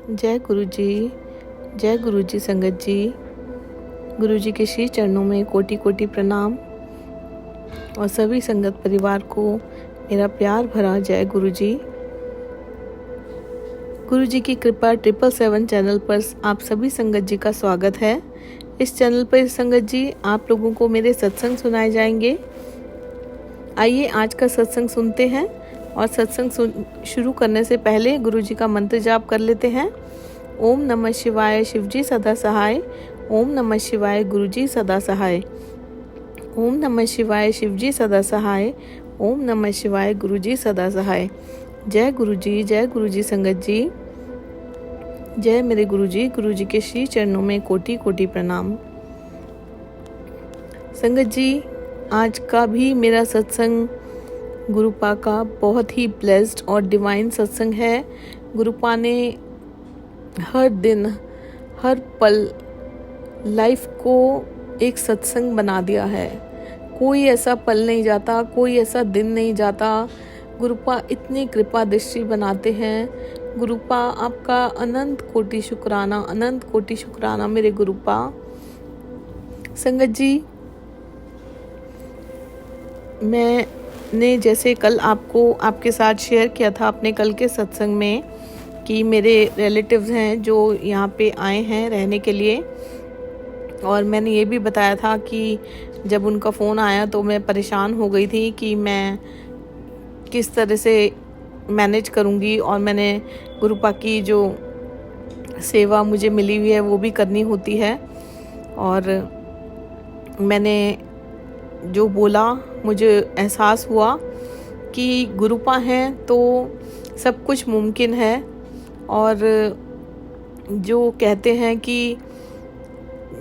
जय गुरु जी। जय गुरु जी संगत जी। गुरु जी के श्री चरणों में कोटि कोटि प्रणाम और सभी संगत परिवार को मेरा प्यार भरा जय गुरु जी। गुरु जी की कृपा 777 चैनल पर आप सभी संगत जी का स्वागत है। इस चैनल पर संगत जी आप लोगों को मेरे सत्संग सुनाए जाएंगे। आइए आज का सत्संग सुनते हैं और सत्संग शुरू करने से पहले गुरु जी का मंत्र जाप कर लेते हैं। ओम नमः शिवाय शिवजी सदा सहाय। ओम नमः शिवाय गुरु जी सदा सहाय। ओम नमः शिवाय शिवजी सदा सहाय। ओम नमः शिवाय गुरु जी सदा सहाय। जय गुरु जी संगत जी। जय मेरे गुरु जी के श्री चरणों में कोटि कोटि प्रणाम। संगत जी, आज का भी मेरा सत्संग गुरुपा का बहुत ही ब्लेस्ड और डिवाइन सत्संग है। गुरुपा ने हर दिन हर पल लाइफ को एक सत्संग बना दिया है। कोई ऐसा पल नहीं जाता, कोई ऐसा दिन नहीं जाता। गुरुपा इतनी कृपा दृष्टि बनाते हैं। गुरुपा आपका अनंत कोटि शुक्राना मेरे गुरुपा। संगत जी, मैंने जैसे कल आपके साथ शेयर किया था अपने कल के सत्संग में कि मेरे रिलेटिव्स हैं जो यहाँ पे आए हैं रहने के लिए, और मैंने ये भी बताया था कि जब उनका फ़ोन आया तो मैं परेशान हो गई थी कि मैं किस तरह से मैनेज करूँगी, और मैंने गुरुपा की जो सेवा मुझे मिली हुई है वो भी करनी होती है। और मैंने जो बोला मुझे एहसास हुआ कि गुरुपा हैं तो सब कुछ मुमकिन है। और जो कहते हैं कि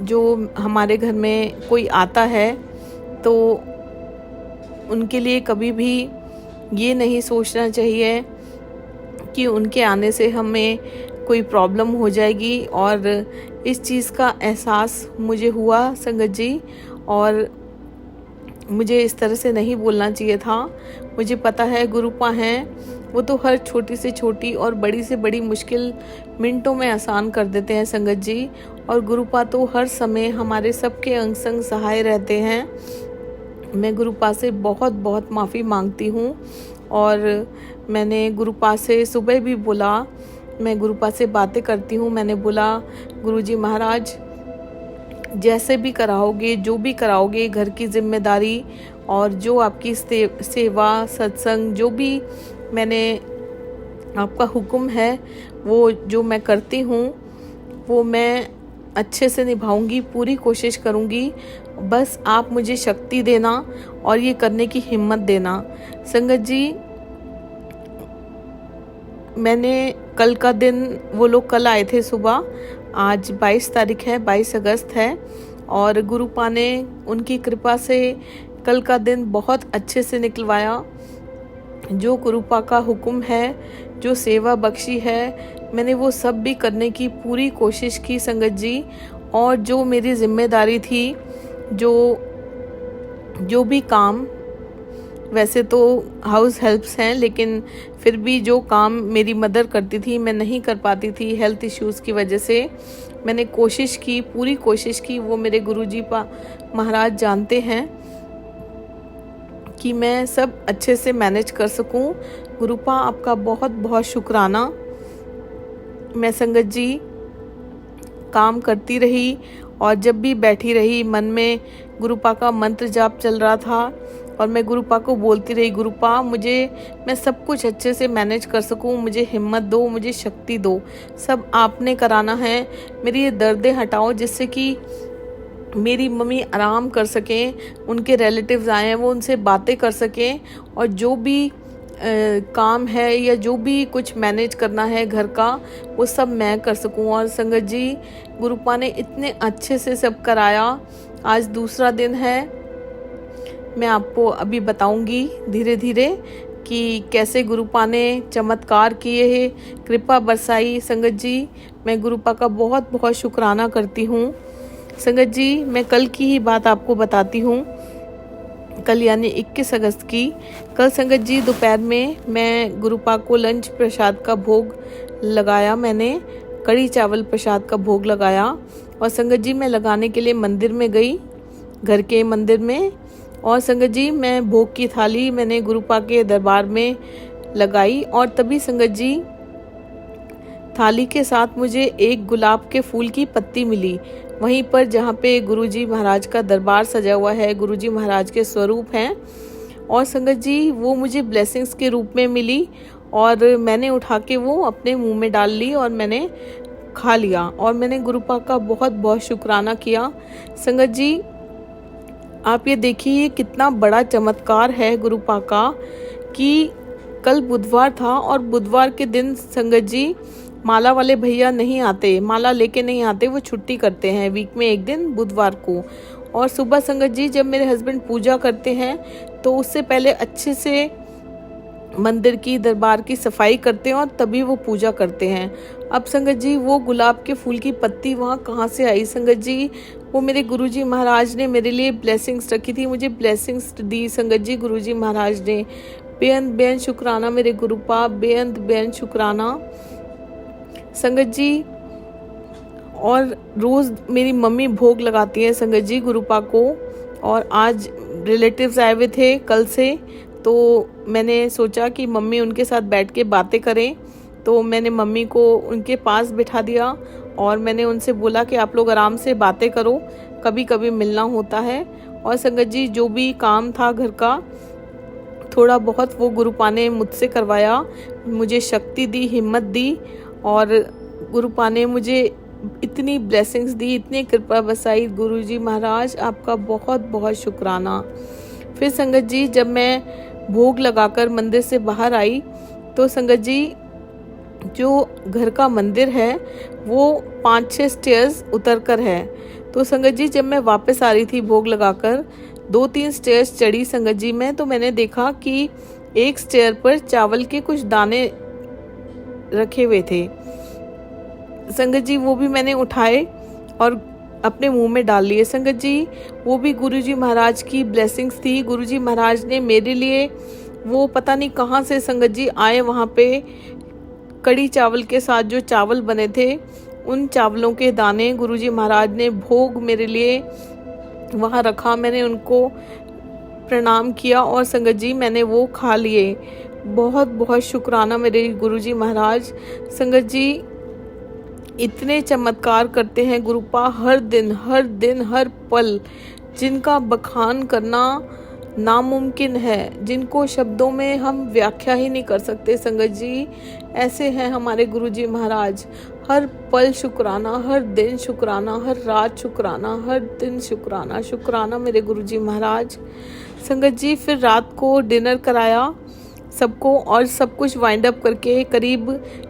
जो हमारे घर में कोई आता है तो उनके लिए कभी भी ये नहीं सोचना चाहिए कि उनके आने से हमें कोई प्रॉब्लम हो जाएगी। और इस चीज़ का एहसास मुझे हुआ संगत जी, और मुझे इस तरह से नहीं बोलना चाहिए था। मुझे पता है गुरुपा हैं, वो तो हर छोटी से छोटी और बड़ी से बड़ी मुश्किल मिनटों में आसान कर देते हैं संगत जी। और गुरुपा तो हर समय हमारे सबके अंग संग सहाय रहते हैं। मैं गुरुपा से बहुत बहुत माफ़ी मांगती हूँ। और मैंने गुरुपा से सुबह भी बोला, मैं गुरुपा से बातें करती हूँ, मैंने बोला गुरुजी महाराज जैसे भी कराओगे, जो भी कराओगे, घर की जिम्मेदारी और जो आपकी सेवा सत्संग जो भी मैंने आपका हुक्म है वो जो मैं करती हूँ वो मैं अच्छे से निभाऊंगी, पूरी कोशिश करूँगी। बस आप मुझे शक्ति देना और ये करने की हिम्मत देना। संगत जी, मैंने कल का दिन, वो लोग कल आए थे सुबह, आज 22 तारीख है, 22 अगस्त है, और गुरुपा ने उनकी कृपा से कल का दिन बहुत अच्छे से निकलवाया। जो गुरुपा का हुक्म है, जो सेवा बख्शी है, मैंने वो सब भी करने की पूरी कोशिश की संगत जी। और जो मेरी जिम्मेदारी थी, जो भी काम, वैसे तो हाउस हेल्प्स हैं लेकिन फिर भी जो काम मेरी मदर करती थी मैं नहीं कर पाती थी हेल्थ इश्यूज़ की वजह से। मैंने कोशिश की, पूरी कोशिश की। वो मेरे गुरुजी महाराज जानते हैं कि मैं सब अच्छे से मैनेज कर सकूं। गुरुपा आपका बहुत बहुत शुक्राना। मैं संगत जी काम करती रही और जब भी बैठी रही मन में गुरुपा का मंत्र जाप चल रहा था और मैं गुरुपा को बोलती रही, गुरुपा मैं सब कुछ अच्छे से मैनेज कर सकूं, मुझे हिम्मत दो, मुझे शक्ति दो, सब आपने कराना है। मेरी ये दर्दें हटाओ जिससे कि मेरी मम्मी आराम कर सकें, उनके रिलेटिव्स आए हैं वो उनसे बातें कर सकें, और जो भी काम है या जो भी कुछ मैनेज करना है घर का वो सब मैं कर सकूं। और संगत जी, गुरुपा ने इतने अच्छे से सब कराया। आज दूसरा दिन है, मैं आपको अभी बताऊंगी धीरे धीरे कि कैसे गुरुपा ने चमत्कार किए हैं, कृपा बरसाई। संगत जी, मैं गुरुपा का बहुत बहुत शुक्राना करती हूँ। संगत जी, मैं कल की ही बात आपको बताती हूँ, कल यानी 21 अगस्त की। कल संगत जी दोपहर में मैं गुरुपा को लंच प्रसाद का भोग लगाया मैंने, कढ़ी चावल प्रसाद का भोग लगाया। और संगत जी मैं लगाने के लिए मंदिर में गई, घर के मंदिर में। और संगत जी मैं भोग की थाली मैंने गुरुपा के दरबार में लगाई। और तभी संगत जी थाली के साथ मुझे एक गुलाब के फूल की पत्ती मिली, वहीं पर जहाँ पे गुरुजी महाराज का दरबार सजा हुआ है, गुरुजी महाराज के स्वरूप हैं। और संगत जी वो मुझे ब्लेसिंग्स के रूप में मिली और मैंने उठा के वो अपने मुंह में डाल ली और मैंने खा लिया। और मैंने गुरुपा का बहुत बहुत शुक्राना किया। संगत जी आप ये देखिए कितना बड़ा चमत्कार है गुरुपा का कि कल बुधवार था और बुधवार के दिन संगत जी माला वाले भैया नहीं आते, माला लेके नहीं आते, वो छुट्टी करते हैं वीक में एक दिन बुधवार को। और सुबह संगत जी जब मेरे हस्बैंड पूजा करते हैं तो उससे पहले अच्छे से मंदिर की दरबार की सफाई करते हैं और तभी वो पूजा करते हैं। अब संगत जी वो गुलाब के फूल की पत्ती वहाँ कहाँ से आई संगत जी? वो मेरे गुरुजी महाराज ने मेरे लिए ब्लेसिंग्स रखी थी, मुझे ब्लेसिंग्स दी संगत जी गुरुजी महाराज ने। बेअंत बेअंत शुक्राना मेरे गुरुपा, बेअंत बेअंत शुक्राना संगत जी। और रोज़ मेरी मम्मी भोग लगाती है संगत जी गुरुपा को। और आज रिलेटिव्स आए हुए थे कल से, तो मैंने सोचा कि मम्मी उनके साथ बैठ के बातें करें, तो मैंने मम्मी को उनके पास बिठा दिया और मैंने उनसे बोला कि आप लोग आराम से बातें करो, कभी कभी मिलना होता है। और संगत जी जो भी काम था घर का थोड़ा बहुत वो गुरुपा ने मुझसे करवाया, मुझे शक्ति दी, हिम्मत दी और गुरुपा ने मुझे इतनी ब्लेसिंग्स दी, इतनी कृपा बरसाई। गुरुजी महाराज आपका बहुत बहुत शुक्राना। फिर संगत जी जब मैं भोग लगाकर मंदिर से बाहर आई तो संगत जी जो घर का मंदिर है वो 5-6 स्टेयर्स उतर कर है। तो संगत जी जब मैं वापस आ रही थी भोग लगाकर 2-3 स्टेयर्स चढ़ी संगत जी में, तो मैंने देखा कि एक स्टेयर पर चावल के कुछ दाने रखे हुए थे संगत जी। वो भी मैंने उठाए और अपने मुंह में डाल लिए संगत जी। वो भी गुरुजी महाराज की ब्लेसिंग्स थी। गुरुजी महाराज ने मेरे लिए वो पता नहीं कहाँ से संगत जी आए, वहाँ पे कड़ी चावल के साथ जो चावल बने थे उन चावलों के दाने गुरुजी महाराज ने भोग मेरे लिए वहाँ रखा। मैंने उनको प्रणाम किया और संगत जी मैंने वो खा लिए। बहुत बहुत शुक्राना मेरे गुरुजी महाराज। संगत जी इतने चमत्कार करते हैं गुरुपा, हर दिन हर पल, जिनका बखान करना नामुमकिन है, जिनको शब्दों में हम व्याख्या ही नहीं कर सकते संगत जी। ऐसे हैं हमारे गुरुजी महाराज। हर पल शुक्राना, हर दिन शुक्राना, हर रात शुक्राना, हर दिन शुक्राना। शुक्राना मेरे गुरुजी महाराज। संगत जी फिर रात को डिनर कराया सबको और सब कुछ वाइंड अप करके करीब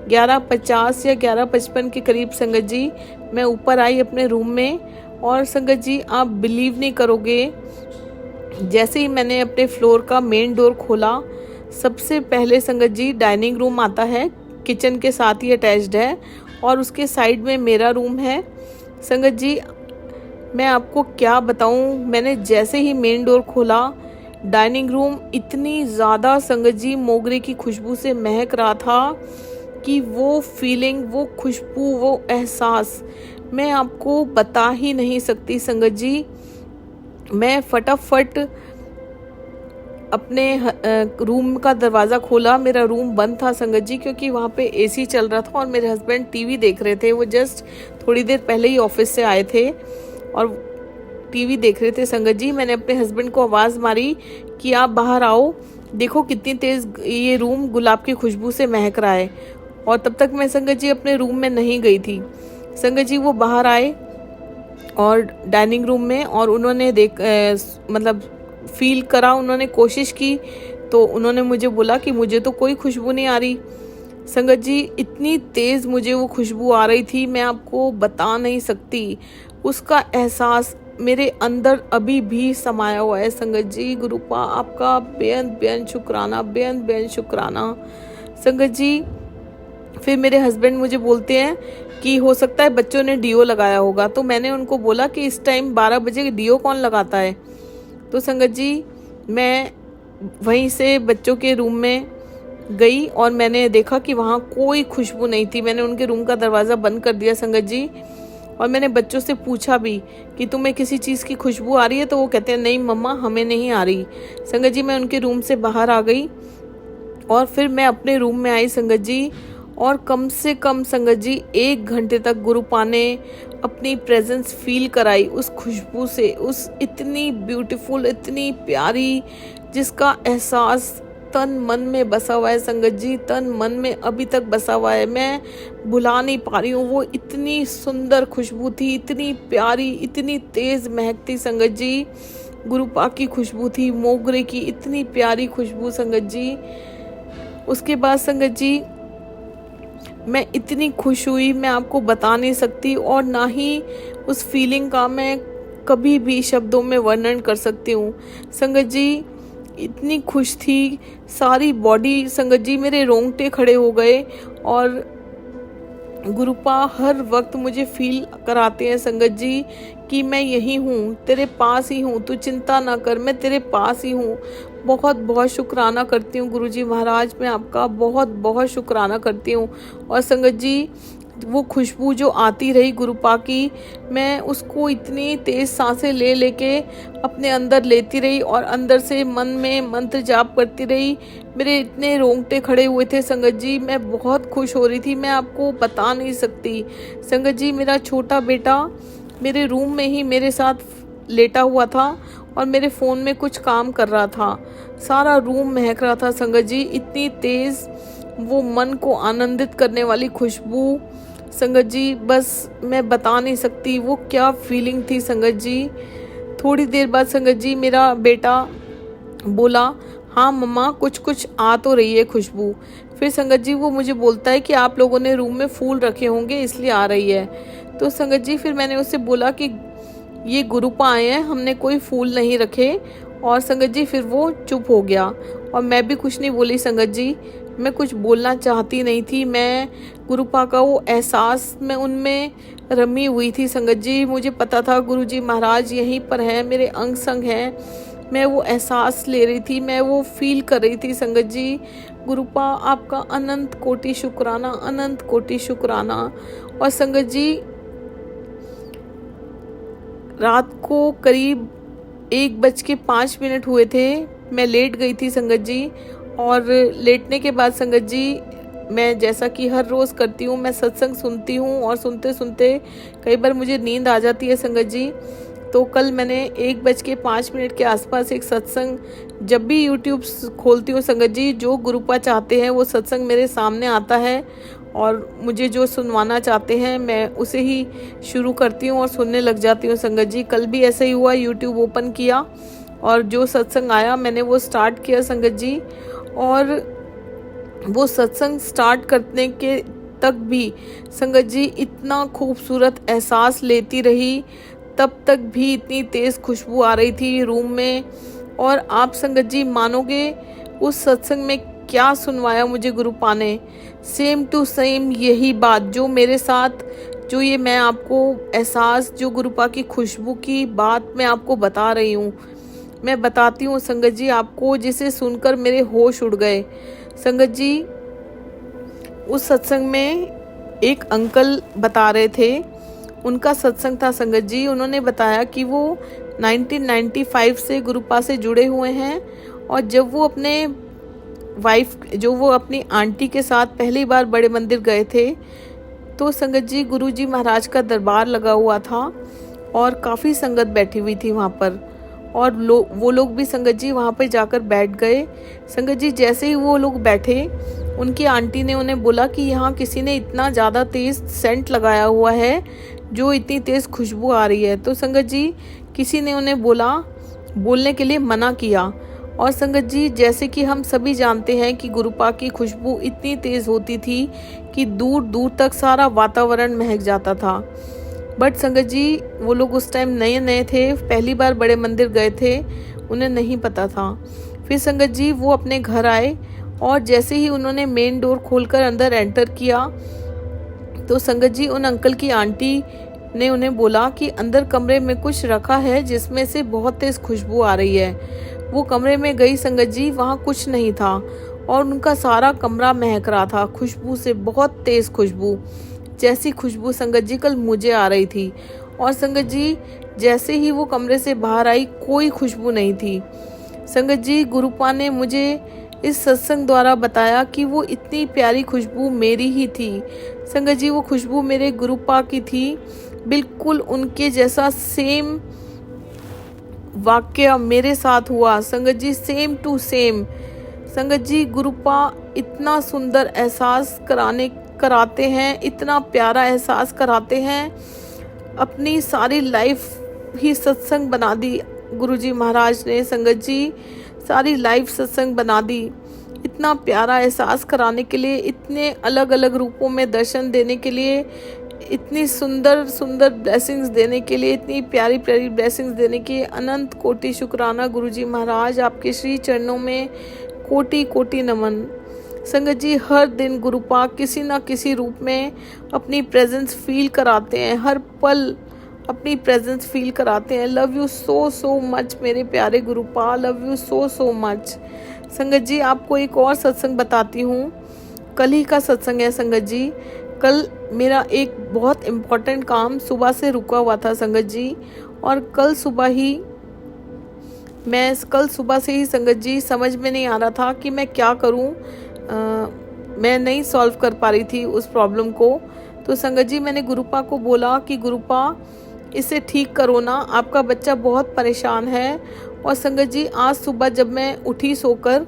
11:50 या 11:55 के करीब संगत जी मैं ऊपर आई अपने रूम में। और संगत जी आप बिलीव नहीं करोगे, जैसे ही मैंने अपने फ्लोर का मेन डोर खोला सबसे पहले संगत जी डाइनिंग रूम आता है, किचन के साथ ही अटैच्ड है और उसके साइड में मेरा रूम है। संगत जी मैं आपको क्या बताऊं, मैंने जैसे ही मेन डोर खोला डाइनिंग रूम इतनी ज़्यादा संगत जी मोगरे की खुशबू से महक रहा था कि वो फीलिंग, वो खुशबू, वो एहसास मैं आपको बता ही नहीं सकती संगत जी। मैं फटाफट अपने रूम का दरवाज़ा खोला, मेरा रूम बंद था संगत जी क्योंकि वहाँ पे एसी चल रहा था और मेरे हस्बैंड टीवी देख रहे थे। वो जस्ट थोड़ी देर पहले ही ऑफिस से आए थे और टीवी देख रहे थे संगत जी। मैंने अपने हस्बैंड को आवाज़ मारी कि आप बाहर आओ, देखो कितनी तेज़ ये रूम गुलाब की खुशबू से महक रहा है। और तब तक मैं संगत जी अपने रूम में नहीं गई थी। संगत जी वो बाहर आए और डाइनिंग रूम में और उन्होंने मतलब फील करा, उन्होंने कोशिश की तो उन्होंने मुझे बोला कि मुझे तो कोई खुशबू नहीं आ रही। संगत जी इतनी तेज़ मुझे वो खुशबू आ रही थी, मैं आपको बता नहीं सकती। उसका एहसास मेरे अंदर अभी भी समाया हुआ है संगत जी। गुरुपा आपका बेअंत बेअंत शुक्राना, बेअंत बेअंत शुक्राना संगत जी। फिर मेरे हस्बैंड मुझे बोलते हैं कि हो सकता है बच्चों ने डीओ लगाया होगा, तो मैंने उनको बोला कि इस टाइम 12 बजे डीओ कौन लगाता है। तो संगत जी मैं वहीं से बच्चों के रूम में गई और मैंने देखा कि वहाँ कोई खुशबू नहीं थी। मैंने उनके रूम का दरवाज़ा बंद कर दिया संगत जी, और मैंने बच्चों से पूछा भी कि तुम्हें किसी चीज़ की खुशबू आ रही है, तो वो कहते हैं नहीं मम्मा हमें नहीं आ रही। संगत जी मैं उनके रूम से बाहर आ गई और फिर मैं अपने रूम में आई संगत जी, और कम से कम संगत जी 1 घंटे तक गुरुपा ने अपनी प्रेजेंस फील कराई उस खुशबू से, उस इतनी ब्यूटीफुल, इतनी प्यारी, जिसका एहसास तन मन में बसा हुआ है संगत जी, तन मन में अभी तक बसा हुआ है। मैं भुला नहीं पा रही हूँ। वो इतनी सुंदर खुशबू थी, इतनी प्यारी, इतनी तेज महकती संगत जी। गुरुपा की खुशबू थी, मोगरे की इतनी प्यारी खुशबू संगत जी। उसके बाद संगत जी मैं इतनी खुश हुई, मैं आपको बता नहीं सकती, और ना ही उस फीलिंग का मैं कभी भी शब्दों में वर्णन कर सकती हूँ संगत जी। इतनी खुश थी, सारी बॉडी संगत जी, मेरे रोंगटे खड़े हो गए। और गुरुपा हर वक्त मुझे फील कराते हैं संगत जी कि मैं यही हूँ, तेरे पास ही हूँ, तू चिंता ना कर, मैं तेरे पास ही हूँ। बहुत बहुत शुक्राना करती हूँ गुरुजी महाराज, मैं आपका बहुत बहुत शुक्राना करती हूँ। और संगत जी वो खुशबू जो आती रही गुरुपा की, मैं उसको इतनी तेज सांसें ले लेके अपने अंदर लेती रही और अंदर से मन में मंत्र जाप करती रही। मेरे इतने रोंगटे खड़े हुए थे संगत जी, मैं बहुत खुश हो रही थी, मैं आपको बता नहीं सकती संगत जी। मेरा छोटा बेटा मेरे रूम में ही मेरे साथ लेटा हुआ था और मेरे फ़ोन में कुछ काम कर रहा था। सारा रूम महक रहा था संगत जी, इतनी तेज़ वो मन को आनंदित करने वाली खुशबू संगत जी, बस मैं बता नहीं सकती वो क्या फीलिंग थी संगत जी। थोड़ी देर बाद संगत जी मेरा बेटा बोला हाँ मम्मा कुछ कुछ आ तो रही है खुशबू। फिर संगत जी वो मुझे बोलता है कि आप लोगों ने रूम में फूल रखे होंगे इसलिए आ रही है। तो संगत जी फिर मैंने उससे बोला कि ये गुरुपा आए हैं, हमने कोई फूल नहीं रखे। और संगत जी फिर वो चुप हो गया और मैं भी कुछ नहीं बोली संगत जी। मैं कुछ बोलना चाहती नहीं थी, मैं गुरुपा का वो एहसास मैं उनमें रमी हुई थी संगत जी। मुझे पता था गुरुजी महाराज यहीं पर हैं, मेरे अंग संग हैं। मैं वो एहसास ले रही थी, मैं वो फील कर रही थी संगत जी। गुरुपा आपका अनंत कोटि शुक्राना, अनंत कोटि शुक्राना। और संगत जी रात को करीब 1:05 हुए थे, मैं लेट गई थी संगत जी। और लेटने के बाद संगत जी मैं जैसा कि हर रोज़ करती हूँ, मैं सत्संग सुनती हूँ और सुनते सुनते कई बार मुझे नींद आ जाती है संगत जी। तो कल मैंने 1:05 के आसपास एक सत्संग, जब भी यूट्यूब खोलती हूँ संगत जी, जो गुरुपा चाहते हैं वो सत्संग मेरे सामने आता है और मुझे जो सुनवाना चाहते हैं मैं उसे ही शुरू करती हूँ और सुनने लग जाती हूँ संगत जी। कल भी ऐसा ही हुआ, यूट्यूब ओपन किया और जो सत्संग आया मैंने वो स्टार्ट किया संगत जी। और वो सत्संग स्टार्ट करने के तक भी संगत जी इतना खूबसूरत एहसास लेती रही, तब तक भी इतनी तेज़ खुशबू आ रही थी रूम में। और आप संगत जी मानोगे उस सत्संग में क्या सुनवाया मुझे गुरुपा ने, सेम टू सेम यही बात जो मेरे साथ, जो ये मैं आपको एहसास, जो गुरुपा की खुशबू की बात मैं आपको बता रही हूँ, मैं बताती हूँ संगत जी आपको, जिसे सुनकर मेरे होश उड़ गए संगत जी। उस सत्संग में एक अंकल बता रहे थे, उनका सत्संग था संगत जी। उन्होंने बताया कि वो 1995 से गुरुपा से जुड़े हुए हैं और जब वो अपने वाइफ, जो वो अपनी आंटी के साथ पहली बार बड़े मंदिर गए थे, तो संगत जी गुरुजी महाराज का दरबार लगा हुआ था और काफ़ी संगत बैठी हुई थी वहाँ पर। और वो लोग भी संगत जी वहाँ पर जाकर बैठ गए संगत जी। जैसे ही वो लोग बैठे, उनकी आंटी ने उन्हें बोला कि यहाँ किसी ने इतना ज़्यादा तेज़ सेंट लगाया हुआ है जो इतनी तेज़ खुशबू आ रही है। तो संगत जी किसी ने उन्हें बोलने के लिए मना किया। और संगत जी जैसे कि हम सभी जानते हैं कि गुरुपा की खुशबू इतनी तेज़ होती थी कि दूर दूर तक सारा वातावरण महक जाता था। बट संगत जी वो लोग उस टाइम नए नए थे, पहली बार बड़े मंदिर गए थे, उन्हें नहीं पता था। फिर संगत जी वो अपने घर आए और जैसे ही उन्होंने मेन डोर खोलकर अंदर एंटर किया, तो संगत जी उन अंकल की आंटी ने उन्हें बोला कि अंदर कमरे में कुछ रखा है जिसमें से बहुत तेज़ खुशबू आ रही है। वो कमरे में गई संगत जी, वहाँ कुछ नहीं था और उनका सारा कमरा महक रहा था खुशबू से, बहुत तेज़ खुशबू। जैसी खुशबू संगत जी कल मुझे आ रही थी, और संगत जी जैसे ही वो कमरे से बाहर आई कोई खुशबू नहीं थी। संगत जी गुरुपा ने मुझे इस सत्संग द्वारा बताया कि वो इतनी प्यारी खुशबू मेरी ही थी। संगत जी वो खुशबू मेरे गुरुपा की थी, बिल्कुल उनके जैसा सेम वाक्य मेरे साथ हुआ। संगत जी सेम टू सेम। संगत जी गुरुपा इतना सुंदर एहसास कराते हैं, इतना प्यारा एहसास कराते हैं। अपनी सारी लाइफ ही सत्संग बना दी गुरुजी महाराज ने। संगत जी सारी लाइफ सत्संग बना दी। इतना प्यारा एहसास कराने के लिए, इतने अलग अलग रूपों में दर्शन देने के लिए, इतनी सुंदर सुंदर ब्लेसिंग्स देने के लिए, इतनी प्यारी प्यारी ब्लेसिंग्स देने के अनंत कोटि शुक्राना गुरुजी महाराज। आपके श्री चरणों में कोटि कोटि नमन। संगत जी हर दिन गुरुपा किसी ना किसी रूप में अपनी प्रेजेंस फील कराते हैं, हर पल अपनी प्रेजेंस फील कराते हैं। Love you so so much मेरे प्यारे गुरुपा, love you so so much. संगत जी आपको एक और सत्संग बताती हूँ, कल ही का सत्संग है संगत जी। कल मेरा एक बहुत इम्पोर्टेंट काम सुबह से रुका हुआ था संगत जी, और कल सुबह से ही संगत जी समझ में नहीं आ रहा था कि मैं क्या करूं। मैं नहीं सॉल्व कर पा रही थी उस प्रॉब्लम को। तो संगत जी मैंने गुरुपा को बोला कि गुरुपा इसे ठीक करो ना, आपका बच्चा बहुत परेशान है। और संगत जी आज सुबह जब मैं उठी सोकर,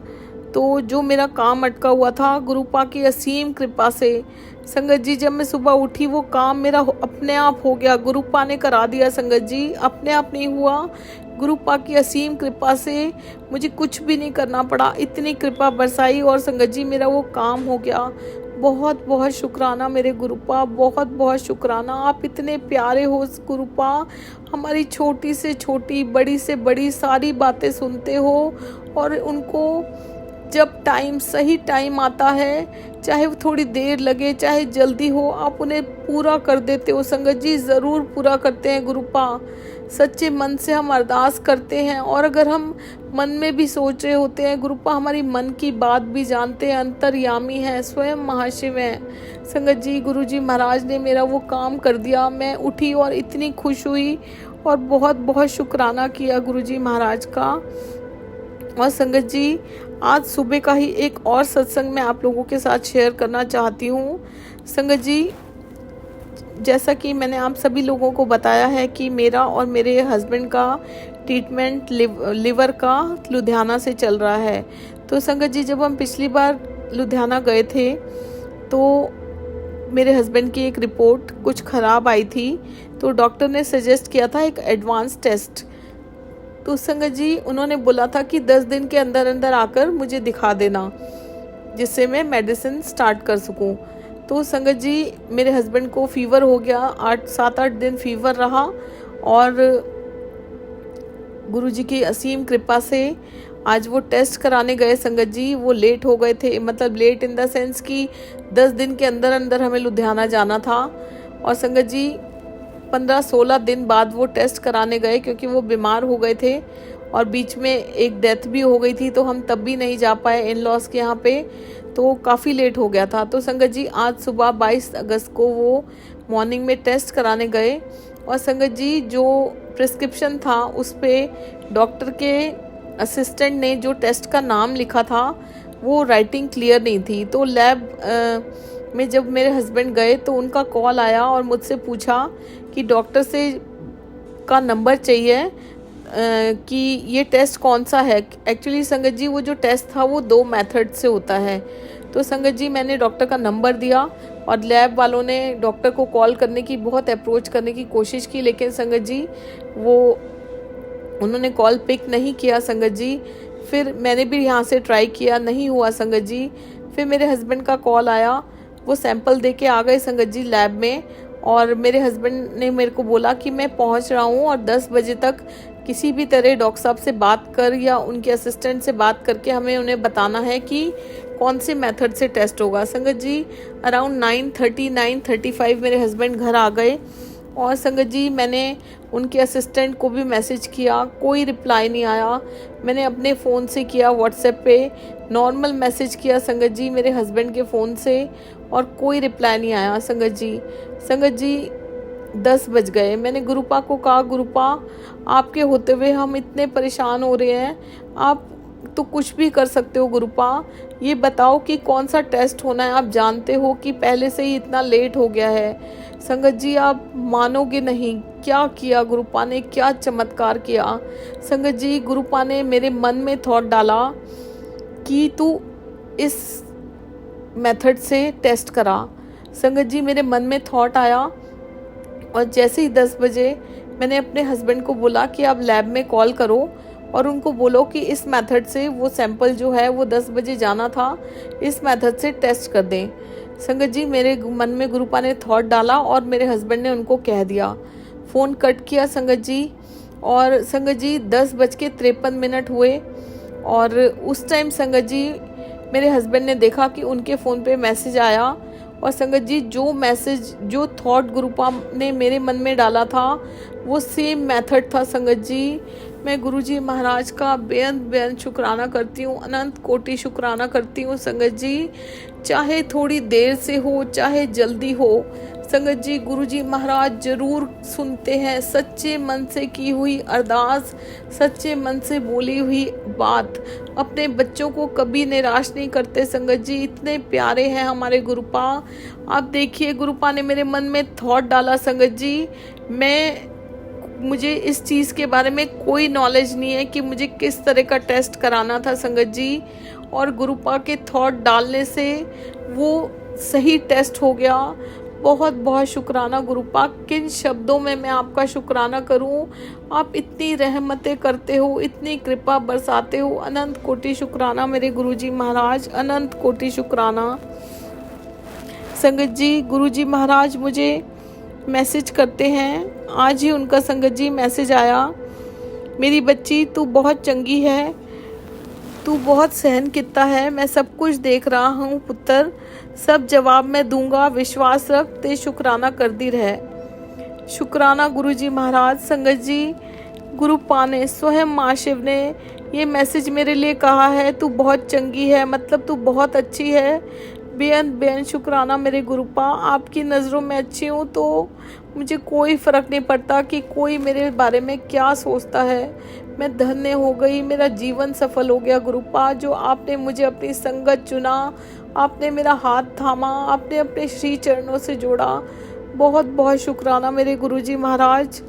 तो जो मेरा काम अटका हुआ था गुरुपा की असीम कृपा से, संगत जी जब मैं सुबह उठी वो काम मेरा अपने आप हो गया, गुरुपा ने करा दिया। संगत जी अपने आप नहीं हुआ, गुरुपा की असीम कृपा से मुझे कुछ भी नहीं करना पड़ा, इतनी कृपा बरसाई और संगत जी मेरा वो काम हो गया। बहुत बहुत शुक्राना मेरे गुरुपा, बहुत बहुत शुक्राना। आप इतने प्यारे हो गुरुपा, हमारी छोटी से छोटी बड़ी से बड़ी सारी बातें सुनते हो, और उनको जब सही टाइम आता है, चाहे वो थोड़ी देर लगे चाहे जल्दी हो, आप उन्हें पूरा कर देते हो। संगत जी ज़रूर पूरा करते हैं गुरुपा, सच्चे मन से हम अरदास करते हैं। और अगर हम मन में भी सोच रहे होते हैं, गुरुपा हमारी मन की बात भी जानते हैं, अंतर्यामी हैं, स्वयं महाशिव हैं। संगत जी गुरुजी महाराज ने मेरा वो काम कर दिया। मैं उठी और इतनी खुश हुई और बहुत बहुत शुक्राना किया गुरुजी महाराज का। और संगत जी आज सुबह का ही एक और सत्संग मैं आप लोगों के साथ शेयर करना चाहती हूँ। संगत जी जैसा कि मैंने आप सभी लोगों को बताया है कि मेरा और मेरे हस्बैंड का ट्रीटमेंट लिवर का लुधियाना से चल रहा है। तो संगत जी जब हम पिछली बार लुधियाना गए थे तो मेरे हस्बैंड की एक रिपोर्ट कुछ ख़राब आई थी, तो डॉक्टर ने सजेस्ट किया था एक एडवांस टेस्ट। तो संगत जी उन्होंने बोला था कि 10 दिन के अंदर अंदर आकर मुझे दिखा देना, जिससे मैं मेडिसिन स्टार्ट कर सकूं। तो संगत जी मेरे हस्बैंड को फीवर हो गया, 7-8 दिन फीवर रहा, और गुरुजी की असीम कृपा से आज वो टेस्ट कराने गए। संगत जी वो लेट हो गए थे, मतलब लेट इन द सेंस कि 10 दिन के अंदर अंदर हमें लुधियाना जाना था। और संगत जी 15-16 दिन बाद वो टेस्ट कराने गए, क्योंकि वो बीमार हो गए थे और बीच में एक डेथ भी हो गई थी, तो हम तब भी नहीं जा पाए इन लॉस के यहाँ पे, तो काफ़ी लेट हो गया था। तो संगत जी आज सुबह 22 अगस्त को वो मॉर्निंग में टेस्ट कराने गए, और संगत जी जो प्रिस्क्रिप्शन था उस पर डॉक्टर के असिस्टेंट ने जो टेस्ट का नाम लिखा था वो राइटिंग क्लियर नहीं थी। तो लैब में जब मेरे हस्बैंड गए तो उनका कॉल आया और मुझसे पूछा कि डॉक्टर से का नंबर चाहिए कि ये टेस्ट कौन सा है। एक्चुअली संगत जी वो जो टेस्ट था वो 2 मेथड से होता है। तो संगत जी मैंने डॉक्टर का नंबर दिया, और लैब वालों ने डॉक्टर को कॉल करने की बहुत अप्रोच करने की कोशिश की, लेकिन संगत जी उन्होंने कॉल पिक नहीं किया। संगत जी फिर मैंने भी यहाँ से ट्राई किया, नहीं हुआ संगत जी। फिर मेरे हस्बैंड का कॉल आया, वो सैंपल दे के आ गए संगत जी लैब में, और मेरे हस्बैंड ने मेरे को बोला कि मैं पहुँच रहा हूँ और 10 बजे तक किसी भी तरह डॉक्टर साहब से बात कर या उनके असिस्टेंट से बात करके हमें उन्हें बताना है कि कौन से मेथड से टेस्ट होगा। संगत जी अराउंड 9:30 9:35 मेरे हस्बैंड घर आ गए, और संगत जी मैंने उनके असिस्टेंट को भी मैसेज किया, कोई रिप्लाई नहीं आया। मैंने अपने फ़ोन से किया, व्हाट्सएप पे नॉर्मल मैसेज किया संगत जी मेरे हस्बैंड के फ़ोन से, और कोई रिप्लाई नहीं आया संगत जी। संगत जी 10 बज गए। मैंने गुरुपा को कहा, गुरुपा आपके होते हुए हम इतने परेशान हो रहे हैं, आप तो कुछ भी कर सकते हो गुरुपा, ये बताओ कि कौन सा टेस्ट होना है। आप जानते हो कि पहले से ही इतना लेट हो गया है। संगत जी आप मानोगे नहीं क्या किया गुरुपा ने, क्या चमत्कार किया। संगत जी गुरुपा ने मेरे मन में थॉट डाला कि तू इस मेथड से टेस्ट करा। संगत जी मेरे मन में थॉट आया, और जैसे ही 10 बजे मैंने अपने हस्बैंड को बोला कि आप लैब में कॉल करो और उनको बोलो कि इस मेथड से वो सैंपल जो है वो 10 बजे जाना था, इस मेथड से टेस्ट कर दें। संगत जी मेरे मन में गुरुपा ने थॉट डाला और मेरे हस्बैंड ने उनको कह दिया। फ़ोन कट किया संगत जी, और संगत जी 10:53 हुए, और उस टाइम संगत जी मेरे हस्बैंड ने देखा कि उनके फ़ोन पे मैसेज आया। और संगत जी जो मैसेज, जो थॉट गुरुपा ने मेरे मन में डाला था वो सेम मेथड था संगत जी। मैं गुरुजी महाराज का बेअंत शुक्राना करती हूँ, अनंत कोटि शुक्राना करती हूँ संगत जी। चाहे थोड़ी देर से हो चाहे जल्दी हो संगत जी, गुरुजी महाराज जरूर सुनते हैं सच्चे मन से की हुई अरदास, सच्चे मन से बोली हुई बात। अपने बच्चों को कभी निराश नहीं करते संगत जी, इतने प्यारे हैं हमारे गुरुपा। आप देखिए गुरुपा ने मेरे मन में थॉट डाला संगत जी, मुझे इस चीज़ के बारे में कोई नॉलेज नहीं है कि मुझे किस तरह का टेस्ट कराना था संगत जी, और गुरुपा के थॉट डालने से वो सही टेस्ट हो गया। बहुत बहुत शुक्राना गुरुपा, किन शब्दों में मैं आपका शुक्राना करूं। आप इतनी रहमतें करते हो, इतनी कृपा बरसाते हो, अनंत कोटि शुक्राना मेरे गुरुजी महाराज, अनंत कोटि शुक्राना। संगत जी गुरुजी महाराज मुझे मैसेज करते हैं, आज ही उनका संगत जी मैसेज आया, मेरी बच्ची तू बहुत चंगी है, तू बहुत सहन किता है, मैं सब कुछ देख रहा हूँ पुत्र, सब जवाब मैं दूंगा, विश्वास रख, ते शुक्राना कर दी रहे। शुक्राना गुरुजी महाराज। संगत जी गुरुपा ने, स्वयं माँ शिव ने ये मैसेज मेरे लिए कहा है, तू बहुत चंगी है, मतलब तू बहुत अच्छी है। बेअंत शुक्राना मेरे गुरुपा, आपकी नज़रों में अच्छी हूँ तो मुझे कोई फ़र्क नहीं पड़ता कि कोई मेरे बारे में क्या सोचता है। मैं धन्य हो गई, मेरा जीवन सफल हो गया गुरुपा, जो आपने मुझे अपनी संगत चुना, आपने मेरा हाथ थामा, आपने अपने श्री चरणों से जोड़ा। बहुत बहुत शुक्राना मेरे गुरुजी महाराज।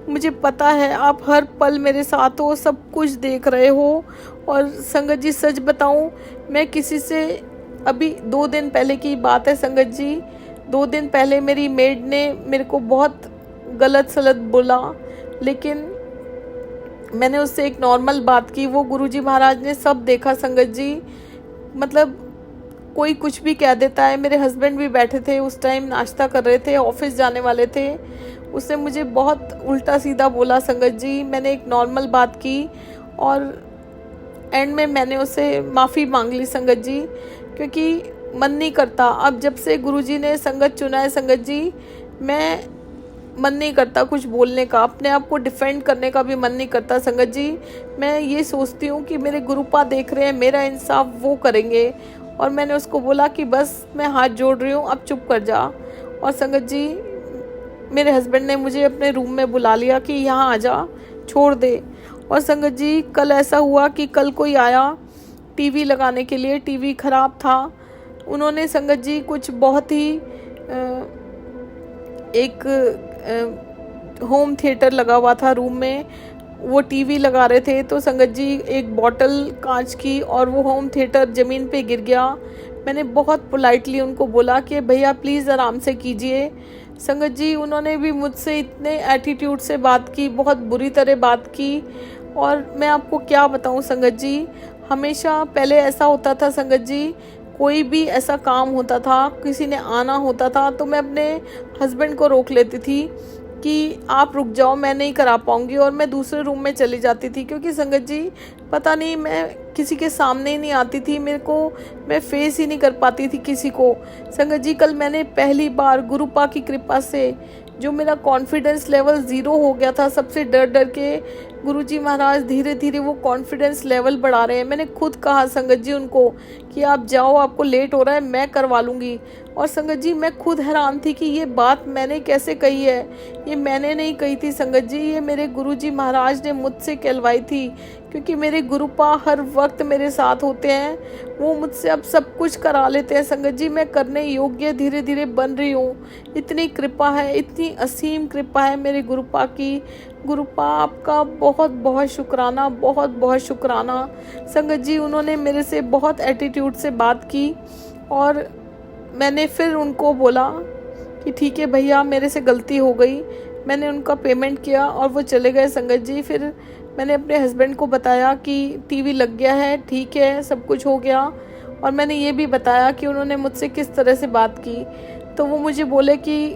मुझे पता है आप हर पल मेरे साथ हो, सब कुछ देख रहे हो। और संगत जी सच बताऊं, मैं किसी से, अभी 2 दिन पहले की बात है संगत जी, 2 दिन पहले मेरी मेड ने मेरे को बहुत गलत सलत बोला, लेकिन मैंने उससे एक नॉर्मल बात की, वो गुरुजी महाराज ने सब देखा संगत जी। मतलब कोई कुछ भी कह देता है। मेरे हस्बैंड भी बैठे थे उस टाइम, नाश्ता कर रहे थे, ऑफिस जाने वाले थे, उसने मुझे बहुत उल्टा सीधा बोला संगत जी। मैंने एक नॉर्मल बात की और एंड में मैंने उससे माफ़ी मांग ली संगत जी, क्योंकि मन नहीं करता। अब जब से गुरुजी ने संगत चुना है संगत जी, मैं मन नहीं करता कुछ बोलने का, अपने आप को डिफेंड करने का भी मन नहीं करता संगत जी। मैं ये सोचती हूँ कि मेरे गुरुपा देख रहे हैं, मेरा इंसाफ वो करेंगे। और मैंने उसको बोला कि बस मैं हाथ जोड़ रही हूँ, अब चुप कर जा। और संगत जी मेरे हस्बैंड ने मुझे अपने रूम में बुला लिया कि यहाँ आ जा, छोड़ दे। और संगत जी कल ऐसा हुआ कि कल कोई आया टीवी लगाने के लिए, टीवी ख़राब था। उन्होंने संगत जी कुछ बहुत ही एक होम थिएटर लगा हुआ था रूम में, वो टीवी लगा रहे थे, तो संगत जी एक बॉटल कांच की और वो होम थिएटर ज़मीन पे गिर गया। मैंने बहुत पोलाइटली उनको बोला कि भैया प्लीज़ आराम से कीजिए। संगत जी उन्होंने भी मुझसे इतने एटीट्यूड से बात की, बहुत बुरी तरह बात की। और मैं आपको क्या बताऊं संगत जी, हमेशा पहले ऐसा होता था संगत जी, कोई भी ऐसा काम होता था, किसी ने आना होता था, तो मैं अपने हस्बैंड को रोक लेती थी कि आप रुक जाओ, मैं नहीं करा पाऊंगी, और मैं दूसरे रूम में चली जाती थी। क्योंकि संगत जी पता नहीं, मैं किसी के सामने ही नहीं आती थी, मैं फेस ही नहीं कर पाती थी किसी को। संगत जी कल मैंने पहली बार गुरुपा की कृपा से जो मेरा कॉन्फिडेंस लेवल 0 हो गया था, सबसे डर डर के गुरुजी महाराज धीरे धीरे वो कॉन्फिडेंस लेवल बढ़ा रहे हैं। मैंने खुद कहा संगत जी उनको कि आप जाओ, आपको लेट हो रहा है, मैं करवा लूँगी। और संगत जी मैं खुद हैरान थी कि ये बात मैंने कैसे कही है। ये मैंने नहीं कही थी संगत जी, ये मेरे गुरुजी महाराज ने मुझसे कहलवाई थी, क्योंकि मेरे गुरुपा हर वक्त मेरे साथ होते हैं। वो मुझसे अब सब कुछ करा लेते हैं संगत जी। मैं करने योग्य धीरे धीरे बन रही हूँ। इतनी कृपा है, इतनी असीम कृपा है मेरे गुरुपा की। गुरुपा आपका बहुत बहुत शुक्राना, बहुत बहुत शुक्राना संगत जी। उन्होंने मेरे से बहुत एटीट्यूड से बात की और मैंने फिर उनको बोला कि ठीक है भैया, मेरे से गलती हो गई। मैंने उनका पेमेंट किया और वो चले गए संगत जी। फिर मैंने अपने हस्बैंड को बताया कि टीवी लग गया है, ठीक है, सब कुछ हो गया। और मैंने ये भी बताया कि उन्होंने मुझसे किस तरह से बात की। तो वो मुझे बोले कि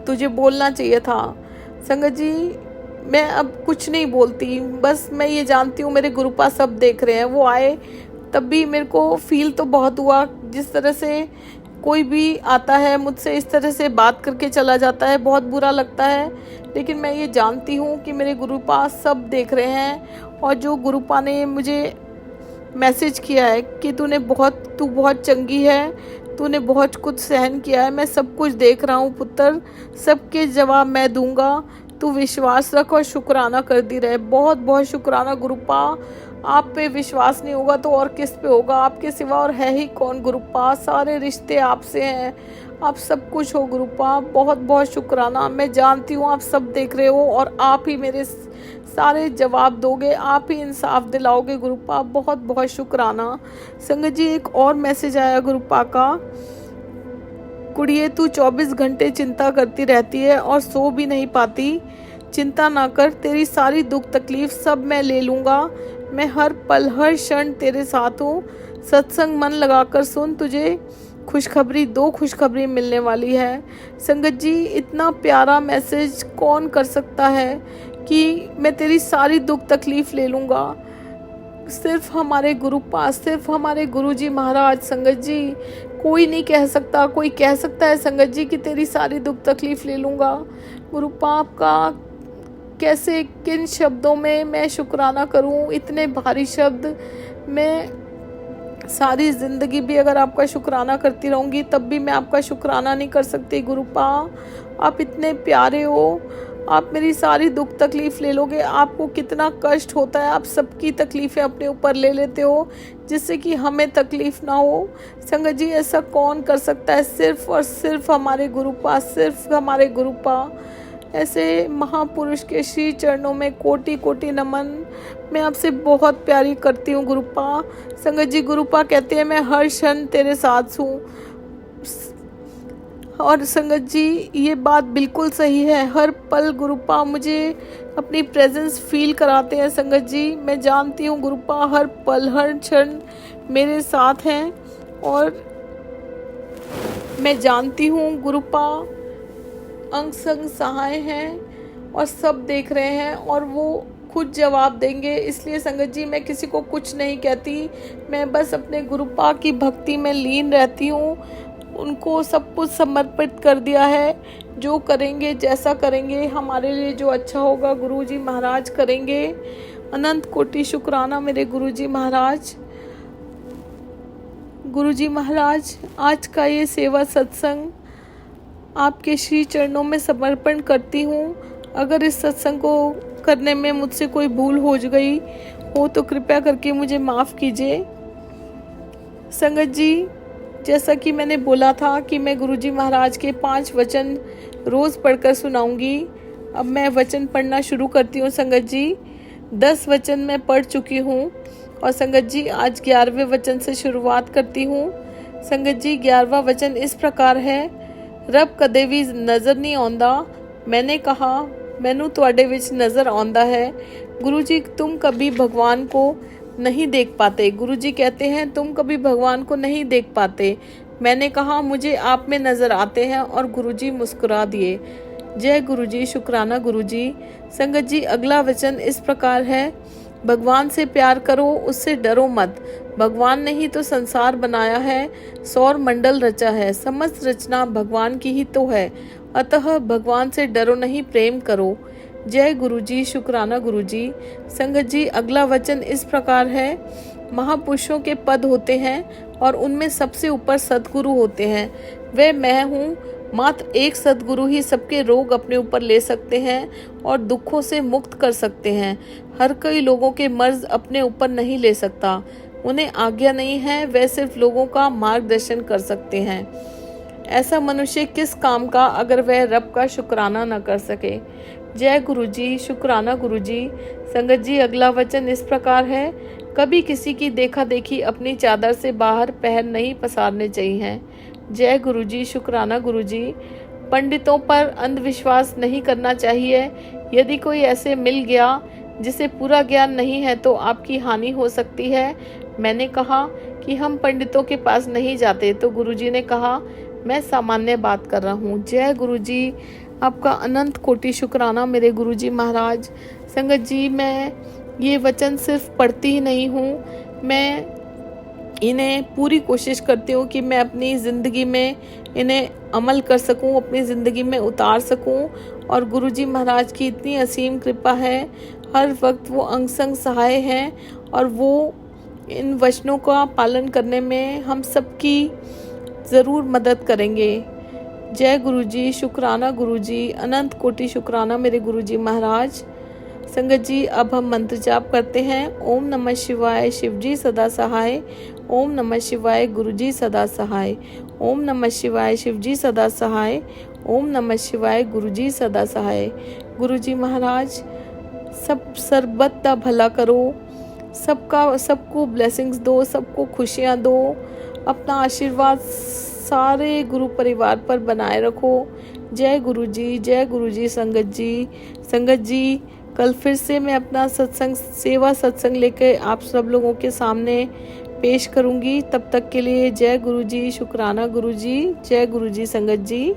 तुझे बोलना चाहिए था। संगत जी मैं अब कुछ नहीं बोलती, बस मैं ये जानती हूँ मेरे गुरुपा सब देख रहे हैं। वो आए तब भी मेरे को फील तो बहुत हुआ, जिस तरह से कोई भी आता है मुझसे इस तरह से बात करके चला जाता है, बहुत बुरा लगता है। लेकिन मैं ये जानती हूँ कि मेरे गुरुपा सब देख रहे हैं। और जो गुरुपा ने मुझे मैसेज किया है कि तू बहुत चंगी है, तूने बहुत कुछ सहन किया है, मैं सब कुछ देख रहा हूँ पुत्र, सबके जवाब मैं दूंगा, तू विश्वास रख और शुक्राना कर दी रहे। बहुत बहुत शुक्राना गुरुपा। आप पे विश्वास नहीं होगा तो और किस पे होगा, आपके सिवा और है ही कौन गुरुपा। सारे रिश्ते आपसे हैं, आप सब कुछ हो गुरुपा। बहुत बहुत शुक्राना। मैं जानती हूँ आप सब देख रहे हो और आप ही मेरे सारे जवाब दोगे, आप ही इंसाफ दिलाओगे गुरुपा। बहुत बहुत शुक्राना। संगत जी एक और मैसेज आया गुरुपा का, कुड़िए तू 24 घंटे चिंता करती रहती है और सो भी नहीं पाती। चिंता ना कर, तेरी सारी दुख तकलीफ सब मैं ले लूँगा। मैं हर पल हर क्षण तेरे साथ हूँ। सत्संग मन लगाकर सुन, तुझे खुशखबरी, 2 खुशखबरी मिलने वाली है। संगत जी इतना प्यारा मैसेज कौन कर सकता है कि मैं तेरी सारी दुख तकलीफ ले लूँगा। सिर्फ हमारे गुरुपा, सिर्फ हमारे गुरुजी महाराज संगत जी, कोई नहीं कह सकता। कोई कह सकता है संगत जी कि तेरी सारी दुख तकलीफ ले लूँगा। गुरुपा आपका कैसे, किन शब्दों में मैं शुक्राना करूं, इतने भारी शब्द। मैं सारी ज़िंदगी भी अगर आपका शुक्राना करती रहूंगी तब भी मैं आपका शुक्राना नहीं कर सकती गुरुपा। आप इतने प्यारे हो, आप मेरी सारी दुख तकलीफ़ ले लोगे। आपको कितना कष्ट होता है, आप सबकी तकलीफ़ें अपने ऊपर ले लेते हो जिससे कि हमें तकलीफ़ ना हो। संगत जी ऐसा कौन कर सकता है, सिर्फ और सिर्फ हमारे गुरुपा, सिर्फ हमारे गुरुपा। ऐसे महापुरुष के श्री चरणों में कोटि कोटि नमन। मैं आपसे बहुत प्यारी करती हूँ गुरुपा। संगत जी गुरुपा कहते हैं मैं हर क्षण तेरे साथ हूँ। और संगत जी ये बात बिल्कुल सही है, हर पल गुरुपा मुझे अपनी प्रेजेंस फील कराते हैं। संगत जी मैं जानती हूँ गुरुपा हर पल हर क्षण मेरे साथ हैं। और मैं जानती हूँ गुरुपा अंग संग सहाय हैं और सब देख रहे हैं और वो खुद जवाब देंगे। इसलिए संगत जी मैं किसी को कुछ नहीं कहती, मैं बस अपने गुरुपा की भक्ति में लीन रहती हूँ। उनको सब कुछ समर्पित कर दिया है। जो करेंगे, जैसा करेंगे, हमारे लिए जो अच्छा होगा गुरुजी महाराज करेंगे। अनंत कोटि शुक्राना मेरे गुरुजी महाराज। गुरुजी महाराज आज का ये सेवा सत्संग आपके श्री चरणों में समर्पण करती हूँ। अगर इस सत्संग को करने में मुझसे कोई भूल हो गई हो तो कृपया करके मुझे माफ़ कीजिए। संगत जी जैसा कि मैंने बोला था कि मैं गुरुजी महाराज के 5 वचन रोज़ पढ़कर सुनाऊंगी, अब मैं वचन पढ़ना शुरू करती हूँ। संगत जी 10 वचन मैं पढ़ चुकी हूँ और संगत जी आज 11वें वचन से शुरुआत करती हूँ। संगत जी 11वां वचन इस प्रकार है, रब कदे भी नज़र नहीं आਉਂਦਾ। मैंने कहा मैनू ਤੁਹਾਡੇ ਵਿੱਚ नज़र आਉਂਦਾ है। गुरु जी तुम कभी भगवान को नहीं देख पाते। गुरु जी कहते हैं तुम कभी भगवान को नहीं देख पाते। मैंने कहा मुझे आप में नज़र आते हैं और गुरु जी मुस्कुरा दिए। जय गुरु जी, शुक्राना गुरु जी। संगत जी अगला वचन इस प्रकार है, भगवान से प्यार करो, उससे डरो मत। भगवान ने ही तो संसार बनाया है, सौर मंडल रचा है, समस्त रचना भगवान की ही तो है। अतः भगवान से डरो नहीं, प्रेम करो। जय गुरु जी, शुक्राना गुरु जी। संगत जी, अगला वचन इस प्रकार है। महापुरुषों के पद होते हैं और उनमें सबसे ऊपर सद्गुरु होते हैं। वे मैं हूँ। मात्र एक सद्गुरु ही सबके रोग अपने ऊपर ले सकते हैं और दुखों से मुक्त कर सकते हैं। हर कोई लोगों के मर्ज अपने ऊपर नहीं ले सकता, उन्हें आज्ञा नहीं है, वे सिर्फ लोगों का मार्गदर्शन कर सकते हैं। ऐसा मनुष्य किस काम का अगर वह रब का शुक्राना न कर सके। जय गुरु जी, शुक्राना गुरु जी। संगत जी, अगला वचन इस प्रकार है। कभी किसी की देखा देखी अपनी चादर से बाहर पैर नहीं पसारने चाहिए। जय गुरु जी, शुक्राना गुरु जी। पंडितों पर अंधविश्वास नहीं करना चाहिए। यदि कोई ऐसे मिल गया जिसे पूरा ज्ञान नहीं है तो आपकी हानि हो सकती है। मैंने कहा कि हम पंडितों के पास नहीं जाते, तो गुरुजी ने कहा मैं सामान्य बात कर रहा हूँ। जय गुरु जी, आपका अनंत कोटि शुक्राना मेरे गुरुजी महाराज। संगत जी, मैं ये वचन सिर्फ पढ़ती ही नहीं हूँ, मैं इन्हें पूरी कोशिश करती हूँ कि मैं अपनी ज़िंदगी में इन्हें अमल कर सकूँ, अपनी ज़िंदगी में उतार सकूँ। और गुरुजी महाराज की इतनी असीम कृपा है, हर वक्त वो अंग संग सहाय हैं और वो इन वचनों का पालन करने में हम सबकी ज़रूर मदद करेंगे। जय गुरुजी, शुक्राना गुरुजी, अनंत कोटि शुक्राना मेरे गुरुजी महाराज। संगत जी, अब हम मंत्र जाप करते हैं। ओम नमः शिवाय, शिवजी सदा सहाय। ओम नमः शिवाय, गुरुजी सदा सहाय। ओम नमः शिवाय, शिवजी सदा सहाय। ओम नमः शिवाय, गुरुजी सदा सहाय। गुरुजी महाराज, सब सर्बत का भला करो, सबको ब्लेसिंग्स दो, सबको खुशियाँ दो, अपना आशीर्वाद सारे गुरु परिवार पर बनाए रखो। जय गुरुजी, जय गुरुजी। संगत जी, कल फिर से मैं अपना सेवा सत्संग लेकर आप सब लोगों के सामने पेश करूंगी। तब तक के लिए जय गुरुजी, शुक्राना गुरुजी, जय गुरुजी। संगत जी।